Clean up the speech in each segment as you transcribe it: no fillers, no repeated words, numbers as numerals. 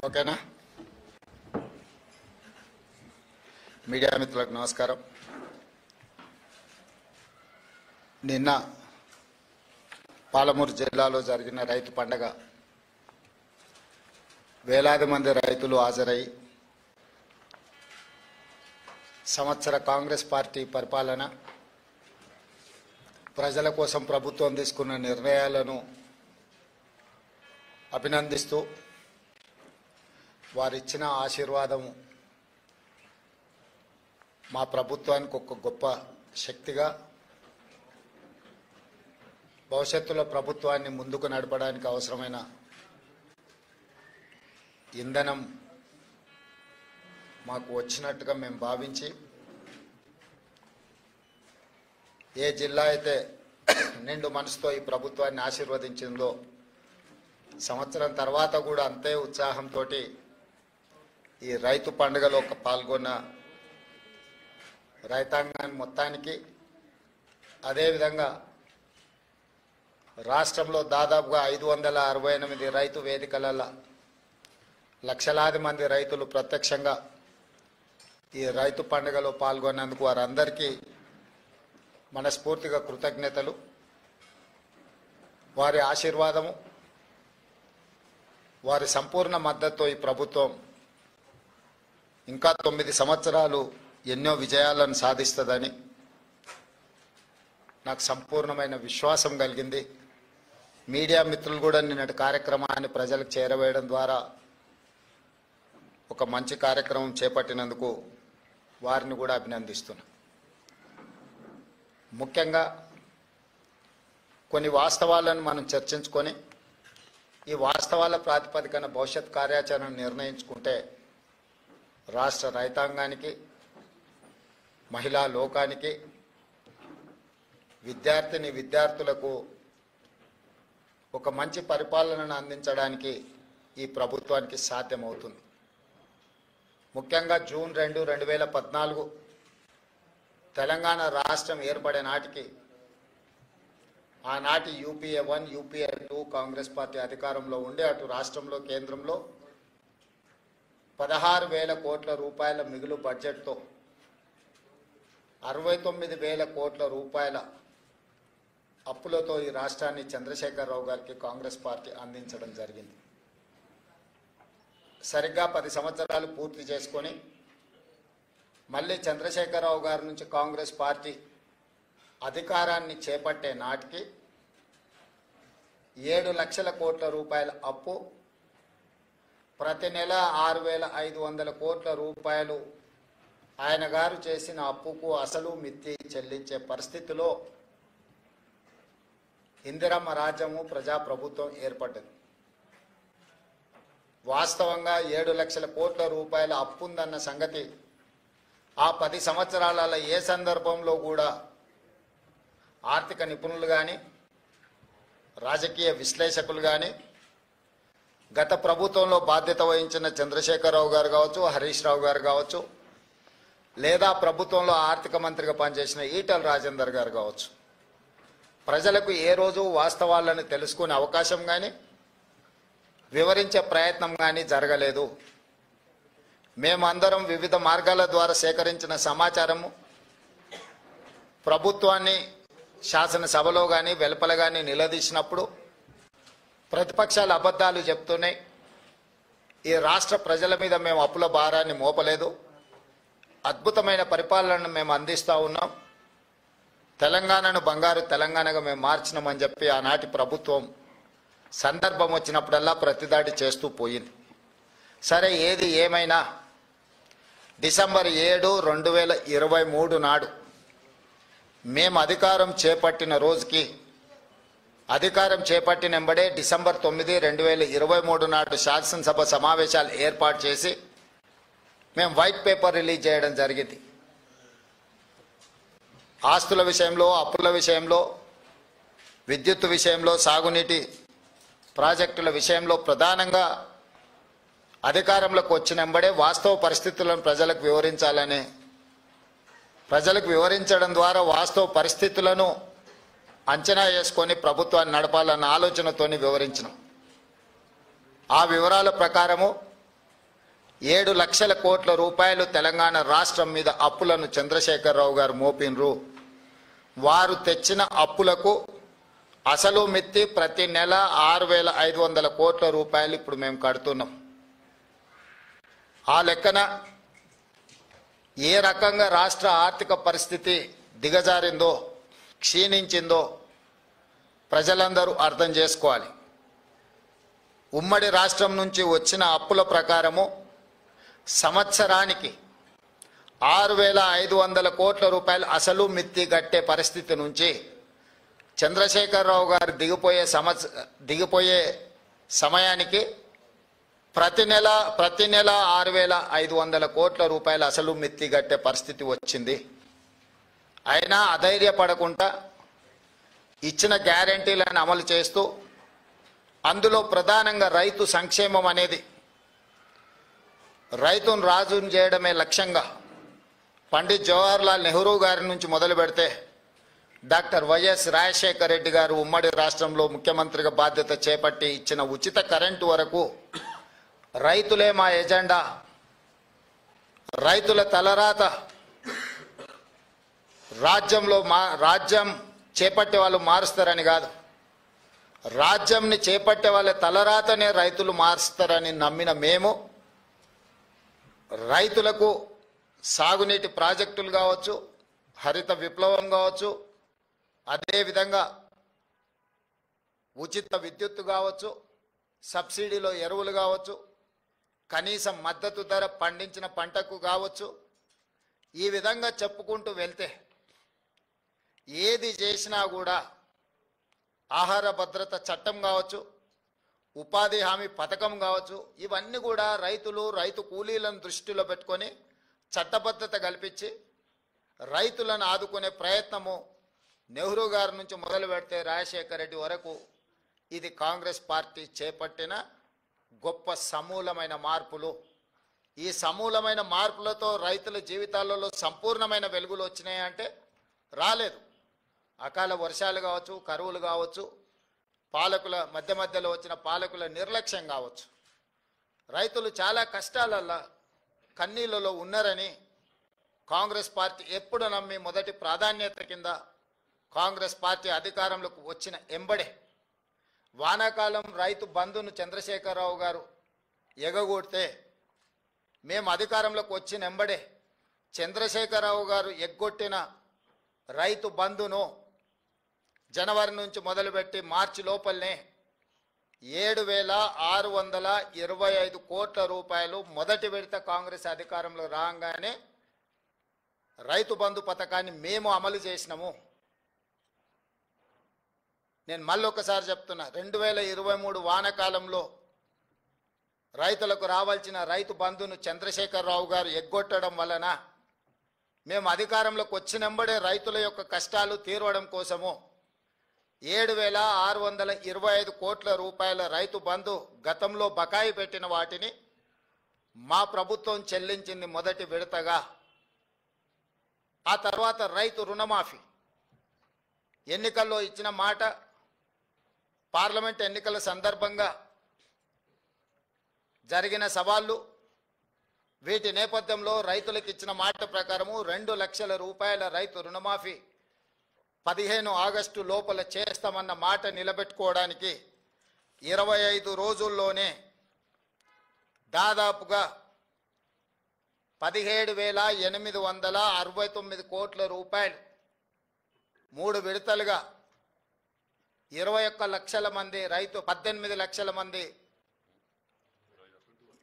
ఓకేనా? మీడియా మిత్రులకు నమస్కారం. నిన్న పాలమూరు జిల్లాలో జరిగిన రైతు పండగ వేలాది మంది రైతులు హాజరై సంవత్సర కాంగ్రెస్ పార్టీ పరిపాలన, ప్రజల కోసం ప్రభుత్వం తీసుకున్న నిర్ణయాలను అభినందిస్తూ వారిచ్చిన ఆశీర్వాదం మా ప్రభుత్వానికి ఒక గొప్ప శక్తిగా, భవిష్యత్తులో ప్రభుత్వాన్ని ముందుకు నడపడానికి అవసరమైన ఇంధనం మాకు వచ్చినట్టుగా మేము భావించి, ఏ జిల్లా అయితే నిండు మనసుతో ఈ ప్రభుత్వాన్ని ఆశీర్వదించిందో సంవత్సరం తర్వాత కూడా అంతే ఉత్సాహంతో ఈ రైతు పండుగలో పాల్గొన్న రైతాంగాన్ని మొత్తానికి, అదేవిధంగా రాష్ట్రంలో దాదాపుగా 568 రైతు వేదికలలో లక్షలాది మంది రైతులు ప్రత్యక్షంగా ఈ రైతు పండుగలో పాల్గొన్నందుకు వారందరికీ మనస్ఫూర్తిగా కృతజ్ఞతలు. వారి ఆశీర్వాదము, వారి సంపూర్ణ మద్దతుతో ఈ ప్రభుత్వం ఇంకా 9 సంవత్సరాలు ఎన్నో విజయాలను సాధిస్తుందని నాకు సంపూర్ణమైన విశ్వాసం కలిగింది. మీడియా మిత్రులు కూడా నిన్నటి కార్యక్రమాన్ని ప్రజలకు చేరవేయడం ద్వారా ఒక మంచి కార్యక్రమం చేపట్టినందుకు వారిని కూడా అభినందిస్తున్నా. ముఖ్యంగా కొన్ని వాస్తవాలను మనం చర్చించుకొని ఈ వాస్తవాల ప్రాతిపదికన భవిష్యత్ కార్యాచరణ నిర్ణయించుకుంటే రాష్ట్ర రైతాంగానికి, మహిళా లోకానికి, విద్యార్థులకు ఒక మంచి పరిపాలనను అందించడానికి ఈ ప్రభుత్వానికి సాధ్యమవుతుంది. ముఖ్యంగా జూన్ 2, 2014 తెలంగాణ రాష్ట్రం ఏర్పడే నాటికి ఆనాటి యూపీఏ 1, యూపీఏ 2 కాంగ్రెస్ పార్టీ అధికారంలో ఉండే అటు రాష్ట్రంలో, కేంద్రంలో 16,000 కోట్ల రూపాయల మిగులు బడ్జెట్తో 69,000 కోట్ల రూపాయల అప్పులతో ఈ రాష్ట్రాన్ని చంద్రశేఖరరావు గారికి కాంగ్రెస్ పార్టీ అందించడం జరిగింది. సరిగ్గా 10 సంవత్సరాలు పూర్తి చేసుకొని మళ్ళీ చంద్రశేఖరరావు గారి నుంచి కాంగ్రెస్ పార్టీ అధికారాన్ని చేపట్టే నాటికి 7 లక్షల కోట్ల రూపాయల అప్పు, ప్రతి నెల 6,500 కోట్ల రూపాయలు ఆయన గారు చేసిన అప్పుకు అసలు మిత్తి చెల్లించే పరిస్థితిలో ఇందిరమ్మ రాజ్యము, ప్రజాప్రభుత్వం ఏర్పడ్డది. వాస్తవంగా 7 లక్షల కోట్ల రూపాయల అప్పు ఉందన్న సంగతి ఆ 10 సంవత్సరాలలో ఏ సందర్భంలో కూడా ఆర్థిక నిపుణులు కానీ, రాజకీయ విశ్లేషకులు కానీ, గత ప్రభుత్వంలో బాధ్యత వహించిన చంద్రశేఖరరావు గారు కావచ్చు, హరీష్ రావు గారు కావచ్చు, లేదా ప్రభుత్వంలో ఆర్థిక మంత్రిగా పనిచేసిన ఈటల రాజేందర్ గారు కావచ్చు, ప్రజలకు ఏ రోజు వాస్తవాలను తెలుసుకునే అవకాశం కానీ, వివరించే ప్రయత్నం కానీ జరగలేదు. మేమందరం వివిధ మార్గాల ద్వారా సేకరించిన సమాచారము ప్రభుత్వాన్ని శాసనసభలో కానీ, వెలుపల కానీ నిలదీసినప్పుడు ప్రతిపక్షాలు అబద్ధాలు చెప్తున్నాయి. ఈ రాష్ట్ర ప్రజల మీద మేము అప్పుల భారాన్ని మోపలేదు, అద్భుతమైన పరిపాలనను మేము అందిస్తూ ఉన్నాం, తెలంగాణను బంగారు తెలంగాణగా మేము మార్చినామని చెప్పి ఆనాటి ప్రభుత్వం సందర్భం వచ్చినప్పుడల్లా ప్రతిదాడి చేస్తూ పోయింది. సరే, ఏది ఏమైనా డిసెంబర్ 7, 2023 నాడు మేము అధికారం చేపట్టిన రోజుకి, అధికారం చేపట్టిన వెంబడే డిసెంబర్ 9, 2023 నాడు శాసనసభ సమావేశాలు ఏర్పాటు చేసి మేము వైట్ పేపర్ రిలీజ్ చేయడం జరిగింది. ఆస్తుల విషయంలో, అప్పుల విషయంలో, విద్యుత్ విషయంలో, సాగునీటి ప్రాజెక్టుల విషయంలో ప్రధానంగా అధికారంలోకి వచ్చిన వెంబడే వాస్తవ పరిస్థితులను ప్రజలకు వివరించాలని, ప్రజలకు వివరించడం ద్వారా వాస్తవ పరిస్థితులను అంచనా వేసుకొని ప్రభుత్వాన్ని నడపాలన్న ఆలోచనతోని వివరించినాం. ఆ వివరాల ప్రకారము 7,00,000 కోట్ల రూపాయలు తెలంగాణ రాష్ట్రం మీద అప్పులను చంద్రశేఖరరావు గారు మోపినరు. వారు తెచ్చిన అప్పులకు అసలు మిత్తి ప్రతి నెల 6,500 కోట్ల రూపాయలు ఇప్పుడు మేము కడుతున్నాం. ఆ లెక్కన ఏ రకంగా రాష్ట్ర ఆర్థిక పరిస్థితి దిగజారిందో, క్షీణించిందో ప్రజలందరూ అర్థం చేసుకోవాలి. ఉమ్మడి రాష్ట్రం నుంచి వచ్చిన అప్పుల ప్రకారము సంవత్సరానికి 6,500 కోట్ల రూపాయలు అసలు మిత్తి గట్టే పరిస్థితి నుంచి చంద్రశేఖరరావు గారు దిగిపోయే సమయానికి ప్రతి నెల 6,500 కోట్ల రూపాయలు అసలు మిత్తి గట్టే పరిస్థితి వచ్చింది. అయినా అధైర్యపడకుండా ఇచ్చిన గ్యారెంటీలను అమలు చేస్తూ, అందులో ప్రధానంగా రైతు సంక్షేమం అనేది, రైతును రాజును చేయడమే లక్ష్యంగా పండిత్ జవహర్లాల్ నెహ్రూ గారి నుంచి మొదలు పెడితే డాక్టర్ వైఎస్ రాజశేఖర రెడ్డి గారు ఉమ్మడి రాష్ట్రంలో ముఖ్యమంత్రిగా బాధ్యత చేపట్టి ఇచ్చిన ఉచిత కరెంటు వరకు రైతులే మా ఎజెండా, రైతుల తలరాత రాజ్యం చేపట్టే వాళ్ళు మారుస్తారని కాదు, రాజ్యంని చేపట్టే వాళ్ళ తలరాతనే రైతులు మారుస్తారని నమ్మిన మేము రైతులకు సాగునీటి ప్రాజెక్టులు కావచ్చు, హరిత విప్లవం కావచ్చు, అదేవిధంగా ఉచిత విద్యుత్తు కావచ్చు, సబ్సిడీలో ఎరువులు కావచ్చు, కనీసం మద్దతు ధర పండించిన పంటకు కావచ్చు, ఈ విధంగా చెప్పుకుంటూ వెళ్తే ఏది చేసినా కూడా ఆహార భద్రత చట్టం కావచ్చు, ఉపాధి హామీ పథకం కావచ్చు, ఇవన్నీ కూడా రైతు కూలీలను దృష్టిలో పెట్టుకొని చట్టబద్ధత కల్పించి రైతులను ఆదుకునే ప్రయత్నము నెహ్రూ గారి నుంచి మొదలు పెడితే రాజశేఖర రెడ్డి వరకు ఇది కాంగ్రెస్ పార్టీ చేపట్టిన గొప్ప సమూలమైన మార్పులు. ఈ సమూలమైన మార్పులతో రైతుల జీవితాలలో సంపూర్ణమైన వెలుగులు వచ్చినాయంటే రాలేదు. అకాల వర్షాలు కావచ్చు, కరువులు కావచ్చు, పాలకుల మధ్యలో వచ్చిన పాలకుల నిర్లక్ష్యం కావచ్చు, రైతులు చాలా కష్టాలలో కన్నీళ్ళలో ఉన్నారని కాంగ్రెస్ పార్టీ ఎప్పుడు నమ్మి మొదటి ప్రాధాన్యత కింద కాంగ్రెస్ పార్టీ అధికారంలోకి వచ్చిన ఎంబడే వానాకాలం రైతు బంధును చంద్రశేఖరరావు గారు ఎగగొడితే మేము అధికారంలోకి వచ్చిన ఎంబడే చంద్రశేఖరరావు గారు ఎగ్గొట్టిన రైతు బంధును జనవరి నుంచి మొదలుపెట్టి మార్చి లోపలనే 7,625 కోట్ల రూపాయలు మొదటి విడత కాంగ్రెస్ అధికారంలో రాగానే రైతు బంధు పథకాన్ని మేము అమలు చేసినాము. నేను మళ్ళొకసారి చెప్తున్నా, 2023 వానాకాలంలో రైతులకు రావాల్సిన రైతు బంధును చంద్రశేఖరరావు గారు ఎగ్గొట్టడం వలన మేము అధికారంలోకి వచ్చినంబడే రైతుల యొక్క కష్టాలు తీరవడం కోసము 7,625 కోట్ల రూపాయల రైతు బంధు గతంలో బకాయి పెట్టిన వాటిని మా ప్రభుత్వం చెల్లించింది మొదటి విడతగా. ఆ తర్వాత రైతు రుణమాఫీ ఎన్నికల్లో ఇచ్చిన మాట, పార్లమెంట్ ఎన్నికల సందర్భంగా జరిగిన సవాళ్ళు, వీటి నేపథ్యంలో రైతులకు ఇచ్చిన మాట ప్రకారము 2 లక్షల రూపాయల రైతు రుణమాఫీ 15 ఆగస్టు లోపల చేస్తామన్న మాట నిలబెట్టుకోవడానికి 25 రోజుల్లోనే దాదాపుగా 17,869 కోట్ల రూపాయలు 3 విడతలుగా 21 లక్షల మంది రైతు 18 లక్షల మంది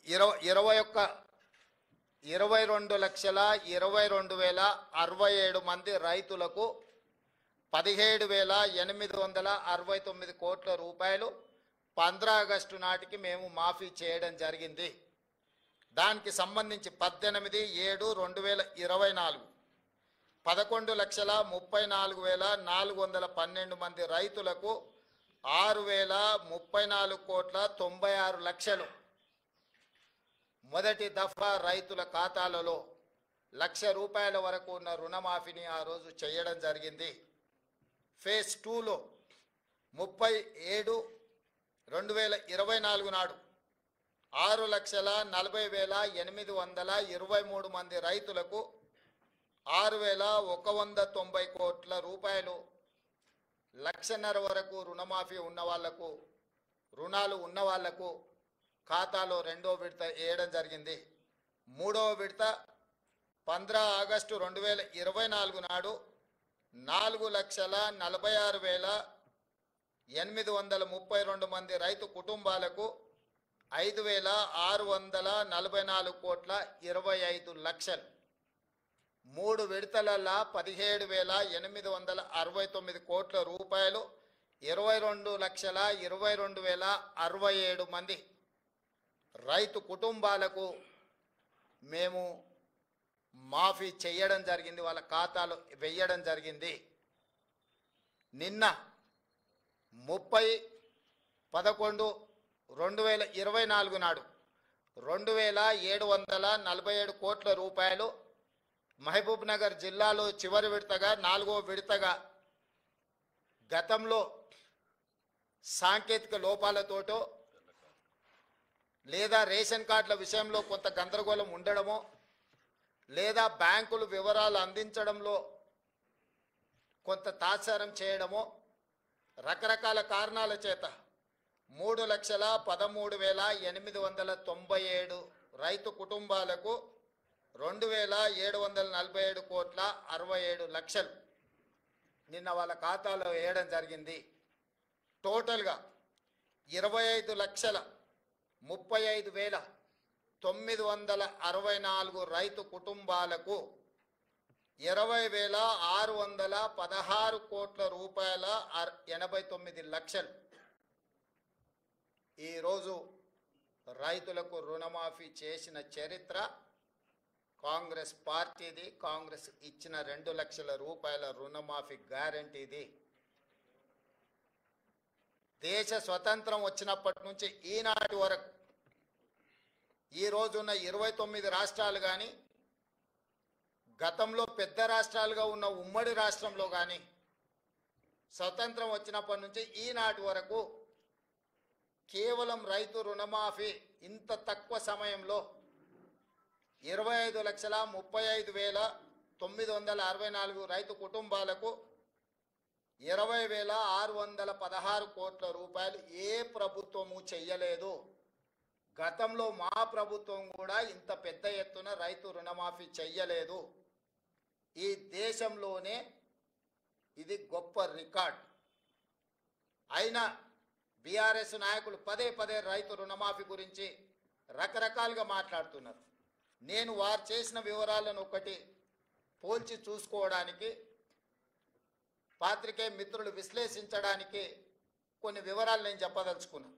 22,22,067 మంది రైతులకు 17,869 కోట్ల రూపాయలు 15 ఆగస్టు నాటికి మేము మాఫీ చేయడం జరిగింది. దానికి సంబంధించి 18/7/2024 11,34,412 మంది రైతులకు 6,034 కోట్ల 96 లక్షలు మొదటి దఫా రైతుల ఖాతాలలో ₹1,00,000 వరకు ఉన్న రుణమాఫీని ఆ రోజు చేయడం జరిగింది. ఫేజ్ 2లో 30/7/2024 నాడు 6,40,823 మంది రైతులకు 6,190 కోట్ల రూపాయలు, 1,50,000 వరకు రుణమాఫీ ఉన్న వాళ్లకు, రుణాలు ఉన్న వాళ్లకు ఖాతాలో రెండో విడత వేయడం జరిగింది. మూడవ విడత 15 ఆగస్టు 2024 నాడు 4,46,832 మంది రైతు కుటుంబాలకు 5,644 కోట్ల 25 లక్షలు. మూడు విడతలల్లా 17,869 కోట్ల రూపాయలు, 22,22,067 మంది రైతు కుటుంబాలకు మేము మాఫీ చేయడం జరిగింది, వాళ్ళ ఖాతాలో వేయడం జరిగింది. నిన్న 30/11/2024 నాడు 2,747 కోట్ల రూపాయలు మహబూబ్ నగర్ జిల్లాలో చివరి విడతగా, 4వ విడతగా గతంలో సాంకేతిక లోపాలతోటో లేదా రేషన్ కార్డుల విషయంలో కొంత గందరగోళం ఉండడమో లేదా బ్యాంకులు వివరాలు అందించడంలో కొంత తాత్సారం చేయడమో రకరకాల కారణాల చేత 3,13,897 రైతు కుటుంబాలకు 2,747 కోట్ల 67 లక్షలు నిన్న వాళ్ళ ఖాతాలో వేయడం జరిగింది. టోటల్గా 25,35,964 రైతు కుటుంబాలకు 20,616 కోట్ల రూపాయల 89 లక్షలు ఈరోజు రైతులకు రుణమాఫీ చేసిన చరిత్ర కాంగ్రెస్ పార్టీది. కాంగ్రెస్ ఇచ్చిన 2 లక్షల రూపాయల రుణమాఫీ గ్యారంటీది. దేశ స్వతంత్రం వచ్చినప్పటి నుంచి ఈనాటి వరకు ఈ రోజున్న 29 రాష్ట్రాలు కానీ, గతంలో పెద్ద రాష్ట్రాలుగా ఉన్న ఉమ్మడి రాష్ట్రంలో కానీ స్వతంత్రం వచ్చినప్పటి నుంచి ఈనాటి వరకు కేవలం రైతు రుణమాఫీ ఇంత తక్కువ సమయంలో 25,35,964 రైతు కుటుంబాలకు 20,616 కోట్ల రూపాయలు ఏ ప్రభుత్వము చెయ్యలేదు. గతంలో మా ప్రభుత్వం కూడా ఇంత పెద్ద ఎత్తున రైతు రుణమాఫీ చెయ్యలేదు. ఈ దేశంలోనే ఇది గొప్ప రికార్డ్. అయినా బీఆర్ఎస్ నాయకులు పదే పదే రైతు రుణమాఫీ గురించి రకరకాలుగా మాట్లాడుతున్నారు. నేను వారు చేసిన వివరాలను ఒకటి పోల్చి చూసుకోవడానికి, పాత్రికేయ మిత్రులు విశ్లేషించడానికి కొన్ని వివరాలు నేను చెప్పదలుచుకున్నాను.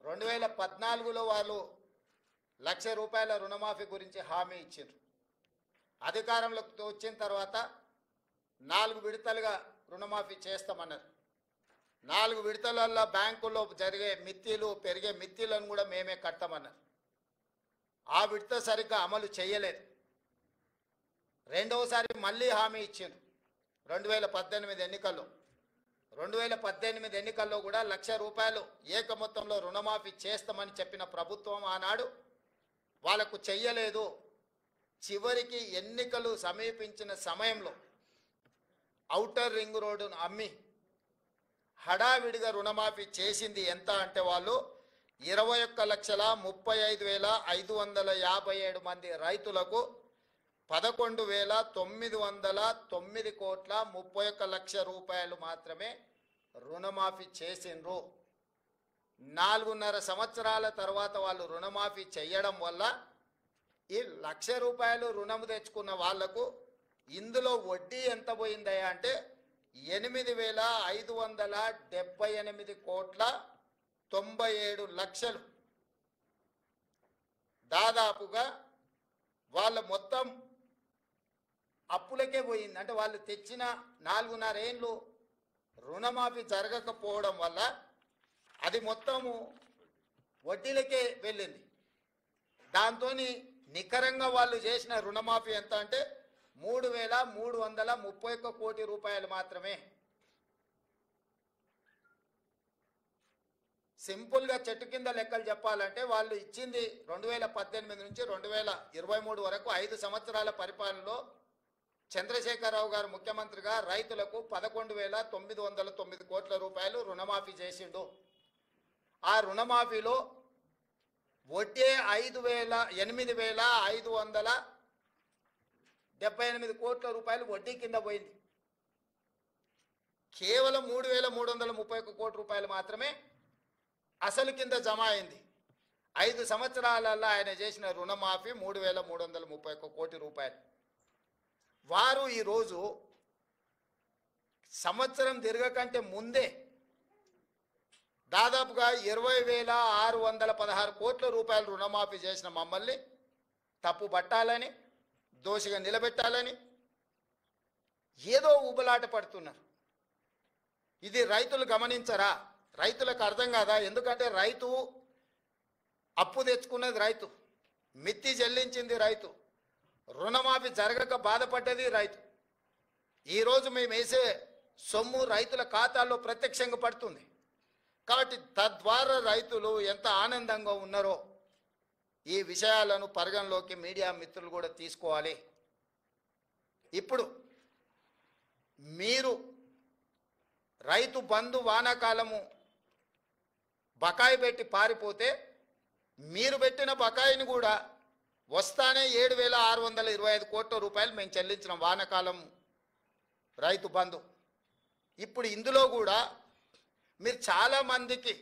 2014లో వాళ్ళు 1,00,000 రూపాయల రుణమాఫీ గురించి హామీ ఇచ్చారు. అధికారంలోకి వచ్చిన తర్వాత 4 విడతలుగా రుణమాఫీ చేస్తామన్నారు. 4 విడతలలో బ్యాంకుల్లో జరిగే మిత్తిలు, పెరిగే మిత్తిలను కూడా మేమే కడతామన్నారు. ఆ విడత సరిగ్గా అమలు చేయలేదు. రెండవసారి మళ్ళీ హామీ ఇచ్చారు 2018 ఎన్నికల్లో. 2018 ఎన్నికల్లో కూడా 1,00,000 రూపాయలు ఏక మొత్తంలో రుణమాఫీ చేస్తామని చెప్పిన ప్రభుత్వం ఆనాడు వాళ్లకు చెయ్యలేదు. చివరికి ఎన్నికలు సమీపించిన సమయంలో ఔటర్ రింగ్ రోడ్డును అమ్మి హడావిడిగా రుణమాఫీ చేసింది ఎంత అంటే వాళ్ళు 21,35,557 మంది రైతులకు 11,909 కోట్ల 31 లక్షల రూపాయలు మాత్రమే రుణమాఫీ చేసిండ్రు. 4.5 సంవత్సరాల తర్వాత వాళ్ళు రుణమాఫీ చేయడం వల్ల ఈ 1,00,000 రూపాయలు రుణం తెచ్చుకున్న వాళ్లకు ఇందులో వడ్డీ ఎంత పోయిందయ్యా అంటే 8,578 కోట్ల 97 లక్షలు. దాదాపుగా వాళ్ళ మొత్తం అప్పులకే పోయింది. అంటే వాళ్ళు తెచ్చిన 4.5 ఏళ్ళు రుణమాఫీ జరగకపోవడం వల్ల అది మొత్తము వడ్డీలకే వెళ్ళింది. దాంతో నికరంగా వాళ్ళు చేసిన రుణమాఫీ ఎంత అంటే 3,331 కోటి రూపాయలు మాత్రమే. సింపుల్గా చెట్టు కింద లెక్కలు చెప్పాలంటే వాళ్ళు ఇచ్చింది 2018 నుంచి 2023 వరకు 5 సంవత్సరాల పరిపాలనలో చంద్రశేఖరరావు గారు ముఖ్యమంత్రిగా రైతులకు 11,909 కోట్ల రూపాయలు రుణమాఫీ చేసిండు. ఆ రుణమాఫీలో వడ్డీ 8,578 కోట్ల రూపాయలు వడ్డీ కింద పోయింది. కేవలం 3,331 కోట్ల రూపాయలు మాత్రమే అసలు కింద జమ అయింది. 5 సంవత్సరాలలో ఆయన చేసిన రుణమాఫీ 3,331 కోటి రూపాయలు. వారు ఈరోజు సంవత్సరం తిరగకంటే ముందే దాదాపుగా 20,616 కోట్ల రూపాయలు రుణమాఫీ చేసిన మమ్మల్ని తప్పు పట్టాలని, దోషిగా నిలబెట్టాలని ఏదో ఊబలాట పడుతున్నారు. ఇది రైతులు గమనించరా? రైతులకు అర్థం కాదా? ఎందుకంటే రైతు అప్పు తెచ్చుకున్నది రైతు, మిత్తి చెల్లించింది రైతు, రుణమాఫీ జరగక బాధపడ్డది రైతు. ఈరోజు మేము వేసే సొమ్ము రైతుల ఖాతాల్లో ప్రత్యక్షంగా పడుతుంది. కాబట్టి తద్వారా రైతులు ఎంత ఆనందంగా ఉన్నారో ఈ విషయాలను పరిగణలోకి మీడియా మిత్రులు కూడా తీసుకోవాలి. ఇప్పుడు మీరు రైతు బంధు వానాకాలము బకాయి పెట్టి పారిపోతే మీరు పెట్టిన బకాయిని కూడా వస్తానే 7,625 కోట్ల రూపాయలు మేము చెల్లించిన వానాకాలం రైతు బంధు. ఇప్పుడు ఇందులో కూడా మీరు చాలామందికి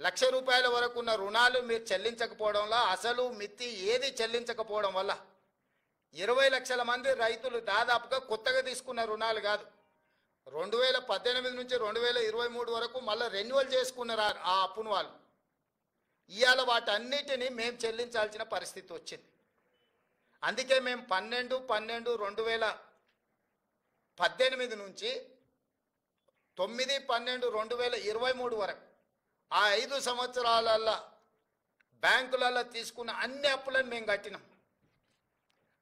₹1,00,000 వరకు ఉన్న రుణాలు మీరు చెల్లించకపోవడం వల్ల, అసలు మిత్తి ఏది చెల్లించకపోవడం వల్ల 20 లక్షల మంది రైతులు దాదాపుగా కొత్తగా తీసుకున్న రుణాలు కాదు, 2018 నుంచి 2023 వరకు మళ్ళీ రెన్యువల్ చేసుకున్నారు ఆ అప్పును వాళ్ళు. ఇవాళ వాటన్నిటినీ మేము చెల్లించాల్సిన పరిస్థితి వచ్చింది. అందుకే మేము 12/12/2018 నుంచి 9/12/2023 వరకు ఆ 5 సంవత్సరాలలో బ్యాంకులలో తీసుకున్న అన్ని అప్పులను మేము కట్టినాం.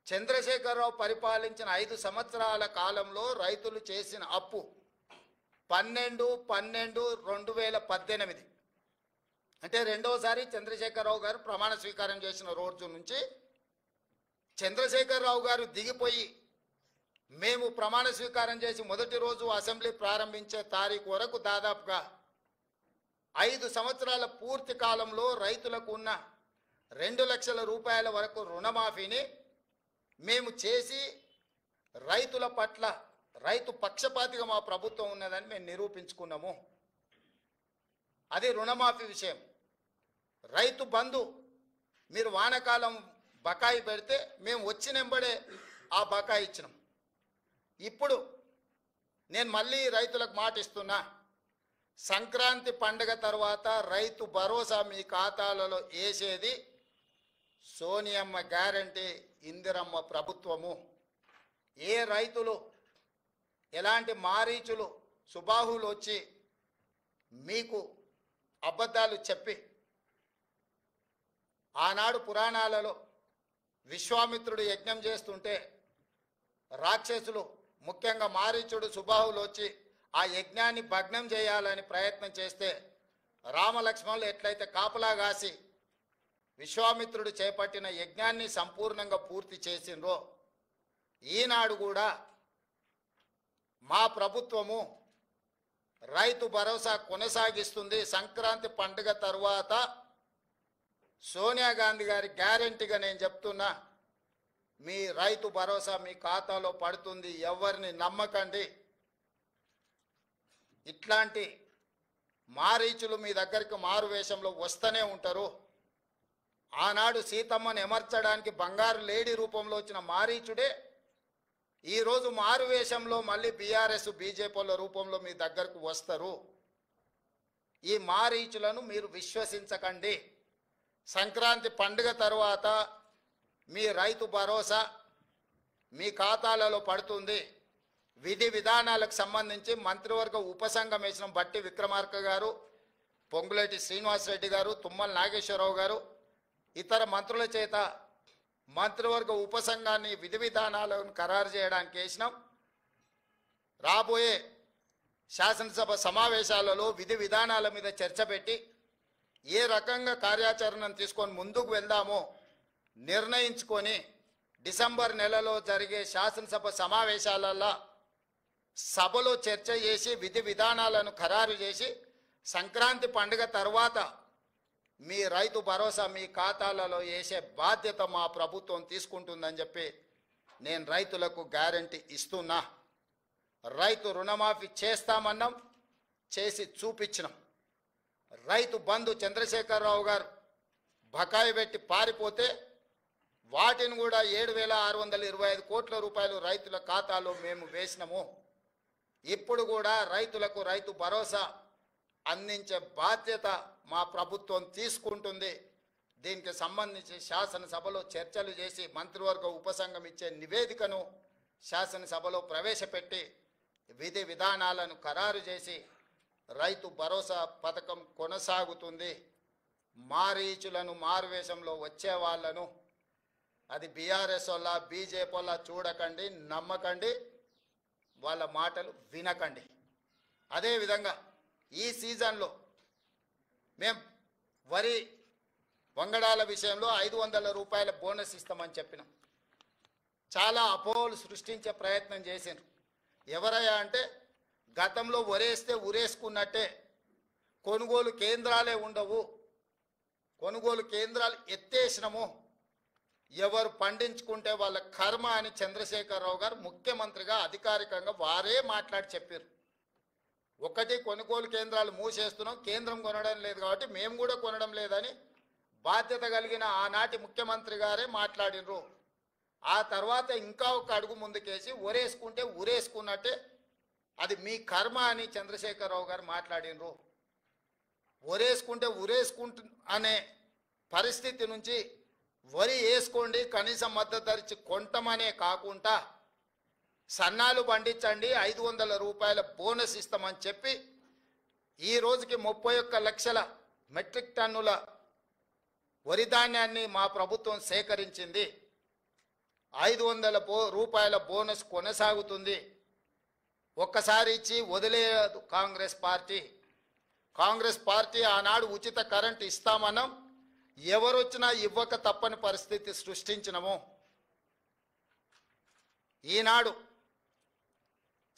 చంద్రశేఖరరావు పరిపాలించిన 5 సంవత్సరాల కాలంలో రైతులు చేసిన అప్పు 12/12/2018 అంటే రెండోసారి చంద్రశేఖరరావు గారు ప్రమాణ స్వీకారం చేసిన రోజు నుంచి చంద్రశేఖరరావు గారు దిగిపోయి మేము ప్రమాణ స్వీకారం చేసి మొదటి రోజు అసెంబ్లీ ప్రారంభించే తారీఖు వరకు దాదాపుగా 5 సంవత్సరాల పూర్తి కాలంలో రైతులకు ఉన్న 2 లక్షల రూపాయల వరకు రుణమాఫీని మేము చేసి రైతుల పట్ల రైతు పక్షపాతిగా మా ప్రభుత్వం ఉన్నదని మేము నిరూపించుకున్నాము. అది రుణమాఫీ విషయం. రైతు బంధు మీరు వానాకాలం బకాయి పెడితే మేము వచ్చినెంబడే ఆ బకాయి ఇచ్చినాం. ఇప్పుడు నేను మళ్ళీ రైతులకు మాట ఇస్తున్నా, సంక్రాంతి పండుగ తర్వాత రైతు భరోసా మీ ఖాతాలలో వేసేది సోనియమ్మ గ్యారంటీ, ఇందిరమ్మ ప్రభుత్వము. ఏ రైతులు ఎలాంటి మారీచులు సుబాహులు వచ్చి మీకు అబద్ధాలు చెప్పి ఆనాడు పురాణాలలో విశ్వామిత్రుడు యజ్ఞం చేస్తుంటే రాక్షసులు ముఖ్యంగా మారీచుడు సుబాహులు వచ్చి ఆ యజ్ఞాన్ని భగ్నం చేయాలని ప్రయత్నం చేస్తే రామలక్ష్మణులు ఎట్లయితే కాపలా కాసి విశ్వామిత్రుడు చేపట్టిన యజ్ఞాన్ని సంపూర్ణంగా పూర్తి చేసిండ్రో ఈనాడు కూడా మా ప్రభుత్వము రైతు భరోసా కొనసాగిస్తుంది. సంక్రాంతి పండుగ తరువాత సోనియా గాంధీ గారి గ్యారెంటీగా నేను చెప్తున్నా, మీ రైతు భరోసా మీ ఖాతాలో పడుతుంది. ఎవరిని నమ్మకండి. ఇట్లాంటి మారీచులు మీ దగ్గరికి మారు వేషంలో వస్తూనే ఉంటారు. ఆనాడు సీతమ్మను ఎమర్చడానికి బంగారు లేడీ రూపంలో వచ్చిన మారీచుడే ఈరోజు మారు వేషంలో మళ్ళీ బీఆర్ఎస్ బీజేపీల రూపంలో మీ దగ్గరకు వస్తారు. ఈ మారీచులను మీరు విశ్వసించకండి. సంక్రాంతి పండుగ తర్వాత మీ రైతు భరోసా మీ ఖాతాలలో పడుతుంది. విధి విధానాలకు సంబంధించి మంత్రివర్గ ఉపసంఘం వేసిన బట్టి విక్రమార్క గారు, పొంగులేటి శ్రీనివాసరెడ్డి గారు, తుమ్మల నాగేశ్వరరావు గారు, ఇతర మంత్రుల చేత మంత్రివర్గ ఉపసంఘాన్ని విధి విధానాలను ఖరారు చేయడానికి వేసినాం. రాబోయే శాసనసభ సమావేశాలలో విధి విధానాల మీద చర్చ పెట్టి ఏ రకంగా కార్యాచరణను తీసుకొని ముందుకు వెళ్దామో నిర్ణయించుకొని డిసెంబర్ నెలలో జరిగే శాసనసభ సమావేశాలలో సభలో చర్చ చేసి విధి విధానాలను ఖరారు చేసి సంక్రాంతి పండుగ తర్వాత మీ రైతు భరోసా మీ ఖాతాలలో వేసే బాధ్యత మా ప్రభుత్వం తీసుకుంటుందని చెప్పి నేను రైతులకు గ్యారంటీ ఇస్తున్నా. రైతు రుణమాఫీ చేస్తామన్నాం, చేసి చూపించినాం. రైతు బంధు చంద్రశేఖరరావు గారు బకాయి పెట్టి పారిపోతే వాటిని కూడా 7,625 కోట్ల రూపాయలు రైతుల ఖాతాలో మేము వేసినాము. ఇప్పుడు కూడా రైతులకు రైతు భరోసా అందించే బాధ్యత మా ప్రభుత్వం తీసుకుంటుంది. దీనికి సంబంధించి శాసనసభలో చర్చలు చేసి మంత్రివర్గ ఉపసంఘం ఇచ్చే నివేదికను శాసనసభలో ప్రవేశపెట్టి విధి విధానాలను ఖరారు చేసి రైతు భరోసా పథకం కొనసాగుతుంది. మారీచులను మారువేషంలో వచ్చే వాళ్ళను, అది బీఆర్ఎస్ వల్ల బీజేపీ వల్ల చూడకండి, నమ్మకండి, వాళ్ళ మాటలు వినకండి. అదేవిధంగా ఈ సీజన్లో మేము వరి వంగడాల విషయంలో 500 రూపాయల బోనస్ ఇస్తామని చెప్పినాం. చాలా అపోహలు సృష్టించే ప్రయత్నం చేశారు. ఎవరయ్యా అంటే గతంలో వరేస్తే ఉరేసుకున్నట్టే కొనుగోలు కేంద్రాలే ఉండవు, కొనుగోలు కేంద్రాలు ఎత్తేసినాము, ఎవరు పండించుకుంటే వాళ్ళ కర్మ అని చంద్రశేఖరరావు గారు ముఖ్యమంత్రిగా అధికారికంగా వారే మాట్లాడి చెప్పారు. ఒకటి కొనుగోలు కేంద్రాలు మూసేస్తున్నాం, కేంద్రం కొనడం లేదు కాబట్టి మేము కూడా కొనడం లేదని బాధ్యత కలిగిన ఆనాటి ముఖ్యమంత్రి గారే మాట్లాడినరు. ఆ తర్వాత ఇంకా ఒక అడుగు ముందుకేసి ఉరేసుకుంటే ఉరేసుకున్నట్టే అది మీ కర్మ అని చంద్రశేఖరరావు గారు మాట్లాడినరు. ఉరేసుకుంటే ఉరేసుకుంటు అనే పరిస్థితి నుంచి వరి వేసుకోండి, కనీసం మద్దతు ధర ఇచ్చి కొంటమనే కాకుండా సన్నాలు పండించండి, 500 రూపాయల బోనస్ ఇస్తామని చెప్పి ఈ రోజుకి 31 లక్షల మెట్రిక్ టన్నుల వరి ధాన్యాన్ని మా ప్రభుత్వం సేకరించింది. 500 రూపాయల బోనస్ కొనసాగుతుంది. ఒక్కసారి ఇచ్చి వదిలేదు కాంగ్రెస్ పార్టీ. కాంగ్రెస్ పార్టీ ఆనాడు ఉచిత కరెంట్ ఇస్తామన్నాం, ఎవరొచ్చినా ఇవ్వక తప్పని పరిస్థితి సృష్టించినము. ఈనాడు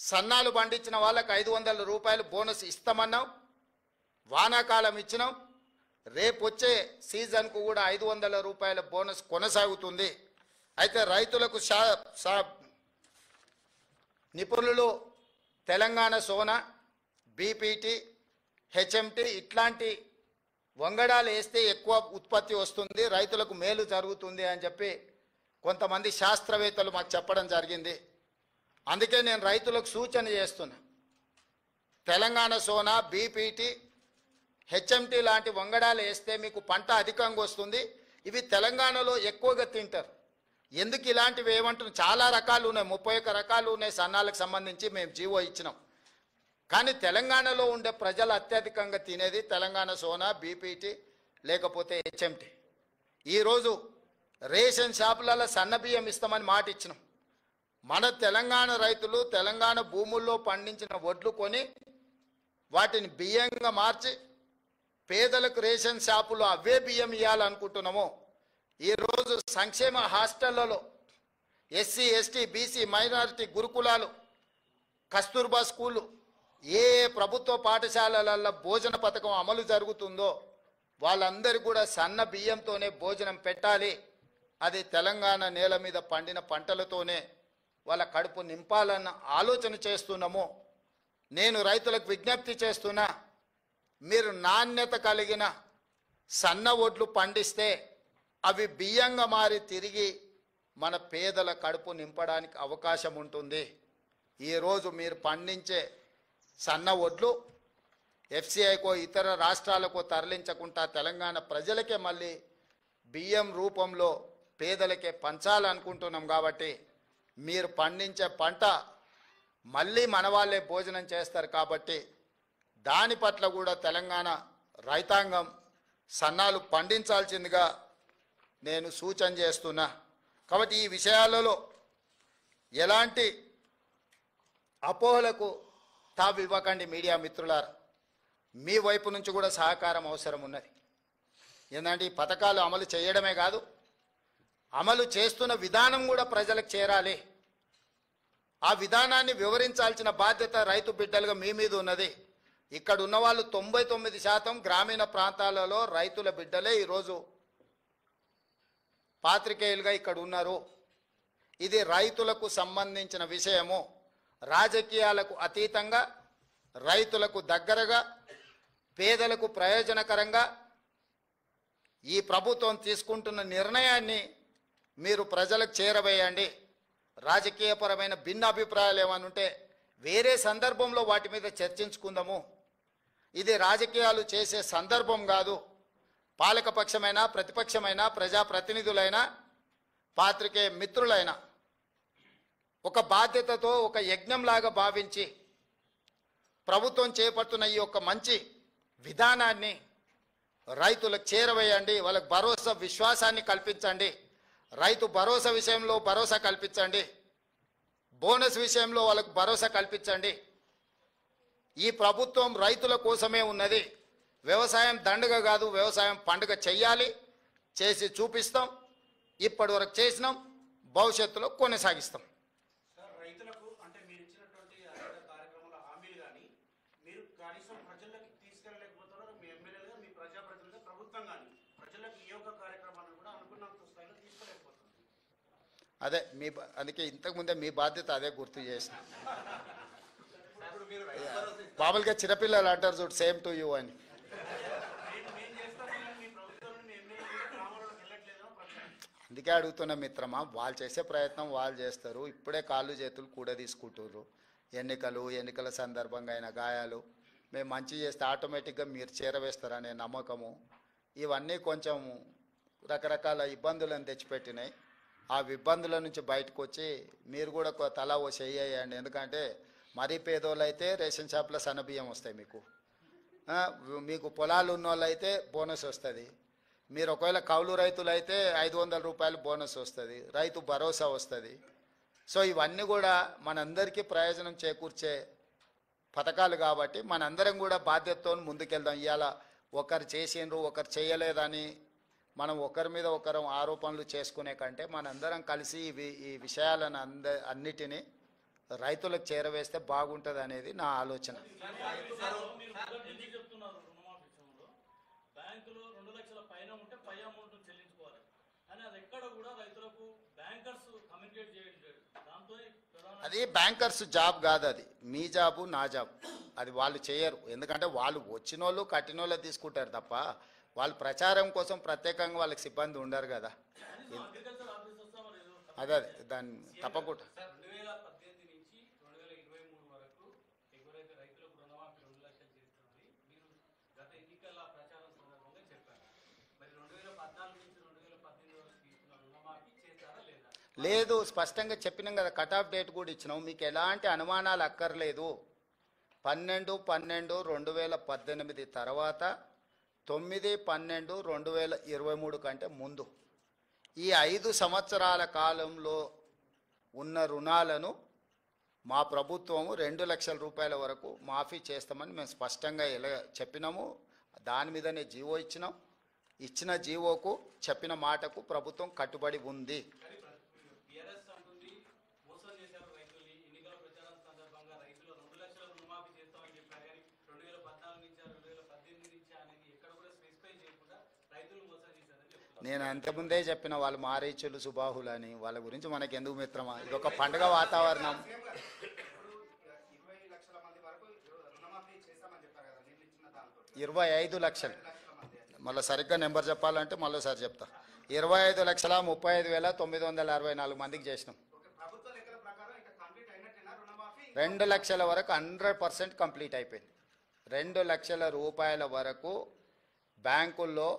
సన్నాలు పండించిన వాళ్ళకి 500 రూపాయలు బోనస్ ఇస్తామన్నాం, వానాకాలం ఇచ్చినాం, రేపు వచ్చే సీజన్కు కూడా 500 రూపాయల బోనస్ కొనసాగుతుంది. అయితే రైతులకు నిపుణులు తెలంగాణ సోనా, బీపీటీ, హెచ్ఎంటీ ఇట్లాంటి వంగడాలు వేస్తే ఎక్కువ ఉత్పత్తి వస్తుంది, రైతులకు మేలు జరుగుతుంది అని చెప్పి కొంతమంది శాస్త్రవేత్తలు మాకు చెప్పడం జరిగింది. అందుకే నేను రైతులకు సూచన చేస్తున్నా, తెలంగాణ సోనా, బీపీటీ, హెచ్ఎంటీ లాంటి వంగడాలు వేస్తే మీకు పంట అధికంగా వస్తుంది. ఇవి తెలంగాణలో ఎక్కువగా తింటారు. ఎందుకు ఇలాంటివి ఏమంటున్నాం, చాలా రకాలు ఉన్నాయి, 31 రకాలు ఉన్నాయి సన్నాలకు సంబంధించి మేము జీవో ఇచ్చినాం. కానీ తెలంగాణలో ఉండే ప్రజలు అత్యధికంగా తినేది తెలంగాణ సోనా, బీపీటీ లేకపోతే హెచ్ఎంటీ. ఈరోజు రేషన్ షాపులలో సన్న బియ్యం ఇస్తామని మాట ఇచ్చినాం. మన తెలంగాణ రైతులు తెలంగాణ భూముల్లో పండించిన వడ్లు కొని వాటిని బియ్యంగా మార్చి పేదలకు రేషన్ షాపులో అవే బియ్యం ఇవ్వాలనుకుంటున్నాము. ఈరోజు సంక్షేమ హాస్టళ్లలో ఎస్సీ, ఎస్టీ, బీసీ, మైనారిటీ గురుకులాలు, కస్తూర్బా స్కూళ్ళు, ఏ ప్రభుత్వ పాఠశాలలలో భోజన పథకం అమలు జరుగుతుందో వాళ్ళందరూ కూడా సన్న బియ్యంతోనే భోజనం పెట్టాలి. అది తెలంగాణ నేల మీద పండిన పంటలతోనే వాళ్ళ కడుపు నింపాలన్న ఆలోచన చేస్తున్నాము. నేను రైతులకు విజ్ఞప్తి చేస్తున్నా, మీరు నాణ్యత కలిగిన సన్న వడ్లు పండిస్తే అవి బియ్యంగా మారి తిరిగి మన పేదల కడుపు నింపడానికి అవకాశం ఉంటుంది. ఈరోజు మీరు పండించే సన్న వడ్లు ఎఫ్సిఐకో ఇతర రాష్ట్రాలకో తరలించకుండా తెలంగాణ ప్రజలకే మళ్ళీ బియ్యం రూపంలో పేదలకే పంచాలనుకుంటున్నాం. కాబట్టి మీరు పండించే పంట మళ్ళీ మన వాళ్ళే భోజనం చేస్తారు. కాబట్టి దాని పట్ల కూడా తెలంగాణ రైతాంగం సన్నాలు పండించాల్సిందిగా నేను సూచన చేస్తున్నా. కాబట్టి ఈ విషయాలలో ఎలాంటి అపోహలకు తావివ్వకండి మీడియా మిత్రులారా. మీ వైపు నుంచి కూడా సహకారం అవసరం ఉన్నది. ఏంటంటే ఈ పథకాలు అమలు చేయడమే కాదు, అమలు చేస్తున్న విధానం కూడా ప్రజలకు చేరాలి. ఆ విధానాన్ని వివరించాల్సిన బాధ్యత రైతు బిడ్డలుగా మీ మీద ఉన్నది. ఇక్కడ ఉన్న వాళ్ళు 99% గ్రామీణ ప్రాంతాలలో రైతుల బిడ్డలే ఈరోజు పాత్రికేయులుగా ఇక్కడ ఉన్నారు. ఇది రైతులకు సంబంధించిన విషయము. రాజకీయాలకు అతీతంగా రైతులకు దగ్గరగా పేదలకు ప్రయోజనకరంగా ఈ ప్రభుత్వం తీసుకుంటున్న నిర్ణయాన్ని మీరు ప్రజలకు చేరవేయండి. రాజకీయపరమైన భిన్న అభిప్రాయాలు ఏమైనా ఉంటే వేరే సందర్భంలో వాటి మీద చర్చించుకుందాము. ఇది రాజకీయాలు చేసే సందర్భం కాదు. పాలకపక్షమైనా ప్రతిపక్షమైనా ప్రజాప్రతినిధులైనా పాత్రికేయ మిత్రులైనా ఒక బాధ్యతతో ఒక యజ్ఞంలాగా భావించి ప్రభుత్వం చేపడుతున్న ఈ యొక్క మంచి విధానాన్ని రైతులకు చేరవేయండి. వాళ్ళకు భరోసా విశ్వాసాన్ని కల్పించండి. రైతు భరోసా విషయంలో భరోసా కల్పించండి. బోనస్ విషయంలో వాళ్ళకు భరోసా కల్పించండి. ఈ ప్రభుత్వం రైతుల కోసమే ఉన్నది. వ్యవసాయం దండగ కాదు, వ్యవసాయం పండుగ చెయ్యాలి. చేసి చూపిస్తాం. ఇప్పటి వరకు చేసినాం, భవిష్యత్తులో కొనసాగిస్తాం. రైతులకు అంటే మీరు ఇచ్చినటువంటి కార్యక్రమాల హామీలు కానీ మీరు కనీసం ప్రజలకు తీసుకెళ్ళలేకపోతారో మీ ఎమ్మెల్యేలుగా మీ ప్రజాప్రతినిధులుగా ప్రభుత్వం కానీ ప్రజలకు ఈ యొక్క కార్యక్రమాన్ని కూడా అనుకున్నంత స్థాయిలో తీసుకోలేకపోతుంది. అదే అందుకే ఇంతకుముందే మీ బాధ్యత అదే గుర్తు చేసిన. మామూలుగా చిన్నపిల్లలు అంటారు చూడు, సేమ్ టు యూ అని. అందుకే అడుగుతున్న మిత్రమా, వాళ్ళు చేసే ప్రయత్నం వాళ్ళు చేస్తారు. ఇప్పుడే కాళ్ళు చేతులు కూడా తీసుకుంటుర్రు. ఎన్నికల సందర్భంగా అయిన గాయాలు మేము మంచి చేస్తే ఆటోమేటిక్గా మీరు చేరవేస్తారనే నమ్మకము, ఇవన్నీ కొంచెం రకరకాల ఇబ్బందులను తెచ్చిపెట్టినాయి. ఆ ఇబ్బందుల నుంచి బయటకు వచ్చి మీరు కూడా తలా ఓ చెయ్యండి. ఎందుకంటే మరీ పేదోళ్ళు అయితే రేషన్ షాప్లో సన్నబియ్యం వస్తాయి. మీకు పొలాలు ఉన్న వాళ్ళు అయితే బోనస్ వస్తుంది. మీరు ఒకవేళ కౌలు రైతులు అయితే 500 రూపాయలు బోనస్ వస్తుంది. రైతు భరోసా వస్తుంది. సో ఇవన్నీ కూడా మనందరికీ ప్రయోజనం చేకూర్చే పథకాలు కాబట్టి మనందరం కూడా బాధ్యతతో ముందుకెళ్దాం. ఇవాళ ఒకరు చేసిండ్రు ఒకరు చేయలేదని మనం ఒకరి మీద ఒకరు ఆరోపణలు చేసుకునే కంటే మనందరం కలిసి ఈ విషయాలను అన్నిటినీ రైతులకు చేరవేస్తే బాగుంటుంది అనేది నా ఆలోచన. బ్యాంకులో 2 లక్షల పైన ఉంటే పై అమౌంట్ చెల్లించుకోవాలి అని అది ఎక్కడ కూడా రైతులకు బ్యాంకర్స్ కమ్యూనికేట్ చేయడం లేదు. దాంతో అది బ్యాంకర్స్ జాబ్ కాదు, అది మీ జాబు నా జాబ్. అది వాళ్ళు చేయరు. ఎందుకంటే వాళ్ళు వచ్చిన వాళ్ళు కట్టిన వాళ్ళు తీసుకుంటారు తప్ప వాళ్ళు ప్రచారం కోసం ప్రత్యేకంగా వాళ్ళకి సిబ్బంది ఉండరు కదా. అదే దాన్ని తప్పకుండా 2018 నుంచి 2023 వరకు ఎవరైతే రైతులకు రుణమాఫీ 2 లక్షలు చేస్తున్నది మీరు గత ఎన్నికల ప్రచారం సందర్భంగా చెప్పారు. మరి 2014 నుంచి 2018 వరకు తీసుకున్న రుణమాఫీ చేస్తారా లేదా? లేదు, స్పష్టంగా చెప్పినాం కదా. కట్ ఆఫ్ డేట్ కూడా ఇచ్చినాం. మీకు ఎలాంటి అనుమానాలు అక్కర్లేదు. 12/12/2018 తర్వాత 9/12/2023 కంటే ముందు ఈ 5 సంవత్సరాల కాలంలో ఉన్న రుణాలను మా ప్రభుత్వము 2 లక్షల రూపాయల వరకు మాఫీ చేస్తామని మేము స్పష్టంగా చెప్పినాము. దాని మీదనే జీవో ఇచ్చినాం. ఇచ్చిన జీవోకు చెప్పిన మాటకు ప్రభుత్వం కట్టుబడి ఉంది. నేను అంతకుముందే చెప్పిన వాళ్ళు మారీచులు సుబాహులు అని. వాళ్ళ గురించి మనకి ఎందుకు మిత్రమా? ఇది ఒక పండుగ వాతావరణం. 25 లక్షలు. మళ్ళీ సరిగ్గా నెంబర్ చెప్పాలంటే మళ్ళీసారి చెప్తా. 25,35,964 మందికి చేసినాం. 2 లక్షల వరకు 100% కంప్లీట్ అయిపోయింది. 2 లక్షల రూపాయల వరకు బ్యాంకుల్లో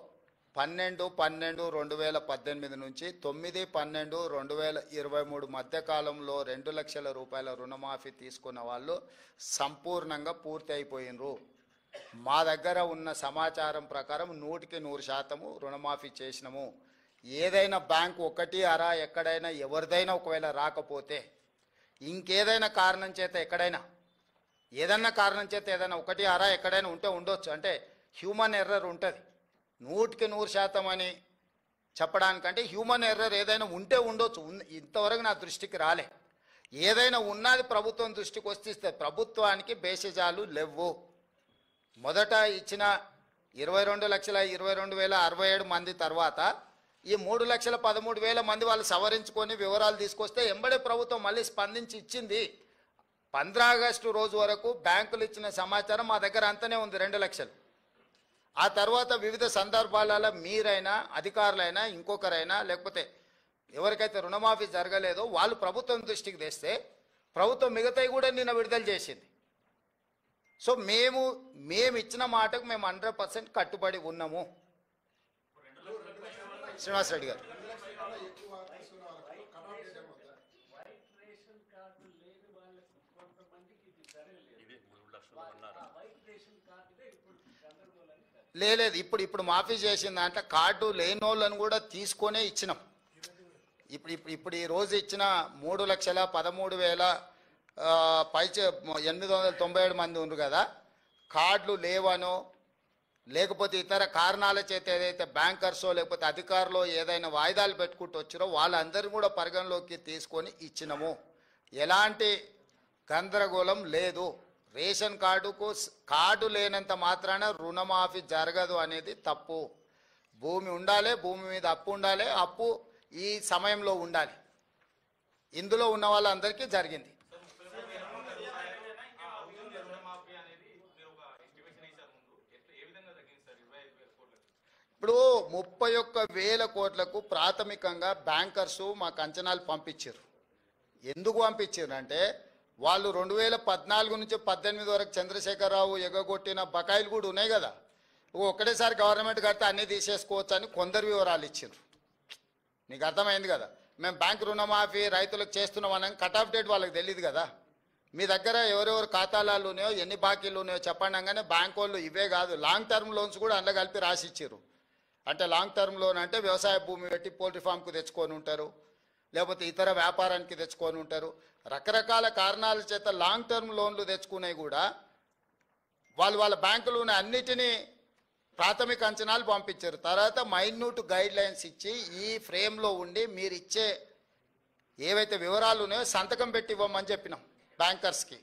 12/12/2018 నుంచి 9/12/2023 మధ్య కాలంలో 2 లక్షల రూపాయల రుణమాఫీ తీసుకున్న వాళ్ళు సంపూర్ణంగా పూర్తి అయిపోయినరు. మా దగ్గర ఉన్న సమాచారం ప్రకారం 100% రుణమాఫీ చేసినాము. ఏదైనా బ్యాంకు ఒకటి అరా ఎక్కడైనా ఎవరిదైనా ఒకవేళ రాకపోతే ఇంకేదైనా కారణం చేత ఎక్కడైనా ఏదైనా కారణం చేత ఏదైనా ఒకటి అరా ఎక్కడైనా ఉంటే ఉండొచ్చు. అంటే హ్యూమన్ ఎర్రర్ ఉంటుంది. 100% అని చెప్పడానికంటే హ్యూమన్ ఎర్రర్ ఏదైనా ఉంటే ఉండొచ్చు. ఇంతవరకు నా దృష్టికి రాలే. ఏదైనా ఉన్నది ప్రభుత్వం దృష్టికి వస్తే ప్రభుత్వానికి బేసిజాలు లేవు. మొదట ఇచ్చిన 22,22,067 మంది తర్వాత ఈ 3,13,000 మంది వాళ్ళు సవరించుకొని వివరాలు తీసుకొస్తే ఎంబడే ప్రభుత్వం మళ్ళీ స్పందించి ఇచ్చింది. 15 ఆగస్టు రోజు వరకు బ్యాంకులు ఇచ్చిన సమాచారం మా దగ్గర అంతనే ఉంది, 2 లక్షలు. ఆ తర్వాత వివిధ సందర్భాలలో మీరైనా అధికారులైనా ఇంకొకరైనా లేకపోతే ఎవరికైతే రుణమాఫీ జరగలేదో వాళ్ళు ప్రభుత్వం దృష్టికి తెస్తే ప్రభుత్వం మిగతాయి కూడా నిన్న విడుదల చేసింది. సో మేము ఇచ్చిన మాటకు మేము 100% కట్టుబడి ఉన్నాము. శ్రీనివాసరెడ్డి గారు, లేదు ఇప్పుడు మాఫీ చేసిన దాంట్లో కార్డు లేని వాళ్ళని కూడా తీసుకొనే ఇచ్చినాం. ఇప్పుడు ఈ రోజు ఇచ్చిన 3,13,897 మంది ఉన్నారు కదా, కార్డులు లేవనో లేకపోతే ఇతర కారణాల చేత ఏదైతే బ్యాంకర్సో లేకపోతే అధికారులు ఏదైనా వాయిదాలు పెట్టుకుంటూ వచ్చారో వాళ్ళందరినీ కూడా పరిగణలోకి తీసుకొని ఇచ్చినాము. ఎలాంటి గందరగోళం లేదు. రేషన్ కార్డు లేనంత మాత్రాన రుణమాఫీ జరగదు అనేది తప్పు. భూమి ఉండాలి, భూమి మీద అప్పు ఉండాలి, అప్పు ఈ సమయంలో ఉండాలి. ఇందులో ఉన్న వాళ్ళందరికీ జరిగింది. ఇప్పుడు 31,000 కోట్లకు ప్రాథమికంగా బ్యాంకర్సు మాకు అంచనాలు పంపించారు. ఎందుకు పంపించారు అంటే వాళ్ళు 2014 నుంచి 18 వరకు చంద్రశేఖరరావు ఎగగొట్టిన బకాయిలు కూడా ఉన్నాయి కదా, ఒకటేసారి గవర్నమెంట్ కడితే అన్నీ తీసేసుకోవచ్చు అని కొందరు వివరాలు ఇచ్చారు. నీకు అర్థమైంది కదా. మేము బ్యాంక్ రుణమాఫీ రైతులకు చేస్తున్నామని కట్ ఆఫ్ డేట్ వాళ్ళకి తెలియదు కదా. మీ దగ్గర ఎవరెవరు ఖాతాలు ఉన్నాయో ఎన్ని బాకీలు ఉన్నాయో చెప్పండి అనగానే బ్యాంక్ వాళ్ళు ఇవే కాదు లాంగ్ టర్మ్ లోన్స్ కూడా అందులో కలిపి రాసి ఇచ్చారు. అంటే లాంగ్ టర్మ్ లోన్ అంటే వ్యవసాయ భూమి పెట్టి పోల్ట్రీ ఫామ్కు తెచ్చుకొని ఉంటారు, లేకపోతే ఇతర వ్యాపారానికి తెచ్చుకొని ఉంటారు. రకరకాల కారణాల చేత లాంగ్ టర్మ్ లోన్లు తెచ్చుకునే కూడా వాళ్ళ బ్యాంకులోనే అన్నిటినీ ప్రాథమిక అంచనాలు పంపించారు. తర్వాత మైన్యూట్ గైడ్ లైన్స్ ఇచ్చి ఈ ఫ్రేమ్లో ఉండి మీరు ఇచ్చే ఏవైతే వివరాలు ఉన్నాయో సంతకం పెట్టి ఇవ్వమని చెప్పినాం బ్యాంకర్స్కి.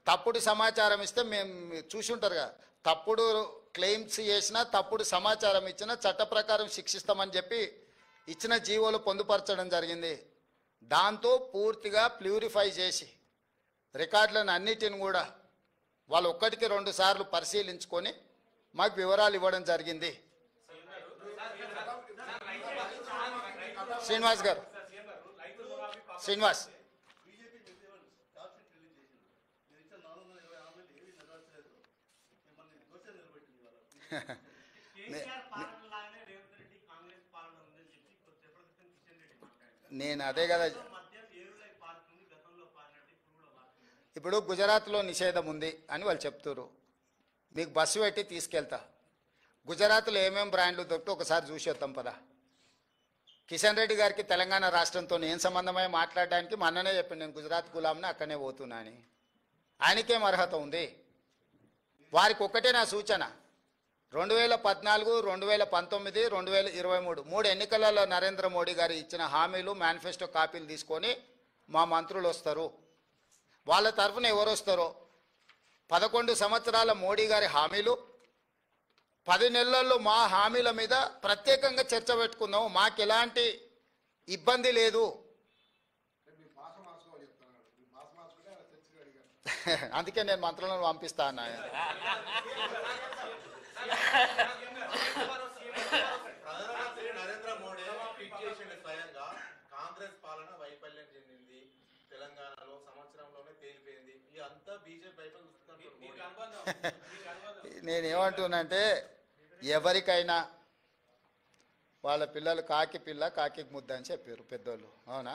తప్పుడు సమాచారం ఇస్తే మేము చూసి ఉంటారు కదా, తప్పుడు క్లెయిమ్స్ చేసినా తప్పుడు సమాచారం ఇచ్చినా చట్ట ప్రకారం శిక్షిస్తామని చెప్పి ఇచ్చిన జీవోలు పొందుపరచడం జరిగింది. దాంతో పూర్తిగా ప్యూరిఫై చేసి రికార్డులను అన్నిటిని కూడా వాళ్ళు 1కి 2 సార్లు పరిశీలించుకొని మాకు వివరాలు ఇవ్వడం జరిగింది. శ్రీనివాస్ గారు, శ్రీనివాస్ నేను అదే కదా. ఇప్పుడు గుజరాత్లో నిషేధం ఉంది అని వాళ్ళు చెప్తారు. మీకు బస్సు పెట్టి తీసుకెళ్తా. గుజరాత్లో ఏమేమి బ్రాండ్లు దొరికితే ఒకసారి చూసేద్దాం పదా. కిషన్ రెడ్డి గారికి తెలంగాణ రాష్ట్రంతో ఏం సంబంధమై మాట్లాడడానికి మొన్ననే చెప్పండి, నేను గుజరాత్ గులాంని అక్కడనే పోతున్నా అని. ఆయనకేం అర్హత ఉంది? వారికి ఒక్కటే నా సూచన, 2014, 2019, 2023 3 ఎన్నికలలో నరేంద్ర మోడీ గారు ఇచ్చిన హామీలు మేనిఫెస్టో కాపీలు తీసుకొని మా మంత్రులు వస్తారు. వాళ్ళ తరఫున ఎవరు వస్తారో 11 సంవత్సరాల మోడీ గారి హామీలు 10 నెలల్లో మా హామీల మీద ప్రత్యేకంగా చర్చ పెట్టుకుందాం. మాకు ఎలాంటి ఇబ్బంది లేదు. అందుకే నేను మంత్రులను పంపిస్తా అన్నా. ప్రధానమంత్రి నరేంద్ర మోడీ ట్వీట్ చేసిన స్వయంగా కాంగ్రెస్ పాలన వైఫల్యం చెందింది, తెలంగాణలో సంవత్సరంలోనే తేలిపోయింది, ఇదంతా బీజేపీ వైపు నేనేమంటున్నానంటే ఎవరికైనా వాళ్ళ పిల్లలు కాకి పిల్ల కాకి ముద్ద అని చెప్పారు పెద్దోళ్ళు, అవునా?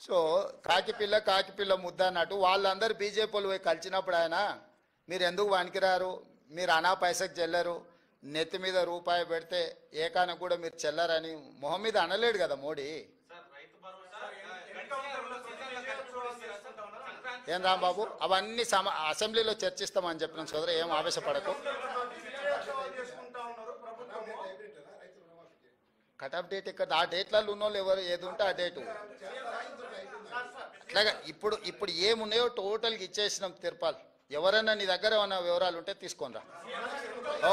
సో కాకి పిల్ల ముద్ద అన్నట్టు వాళ్ళందరూ బీజేపీ వాళ్ళు పోయి కలిసినప్పుడు ఆయన మీరు ఎందుకు వణికిరారు, మీరు అనా పైసకు చెల్లరు, నెత్తి మీద రూపాయి పెడితే ఏకాన కూడా మీరు చెల్లరని మొహం మీద అనలేడు కదా మోడీ. ఏం రాంబాబు అవన్నీ అసెంబ్లీలో చర్చిస్తామని చెప్పిన సోదరు, ఏం ఆవేశపడకు. కట్ ఆఫ్ డేట్ ఇక్కడ ఆ డేట్లలో ఉన్న వాళ్ళు ఎవరు ఏది ఉంటే ఆ డేటు అట్లాగా ఇప్పుడు ఏమున్నాయో టోటల్గా ఇచ్చేసినాం తిరుపాల్. ఎవరైనా నీ దగ్గర ఏమైనా వివరాలు ఉంటే తీసుకోనరా. ఓ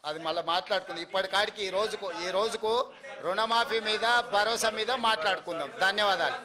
అది మళ్ళీ మాట్లాడుకుందాం. ఇప్పటికాడికి ఈ రోజుకు రుణమాఫీ మీద భరోసా మీద మాట్లాడుకుందాం. ధన్యవాదాలు.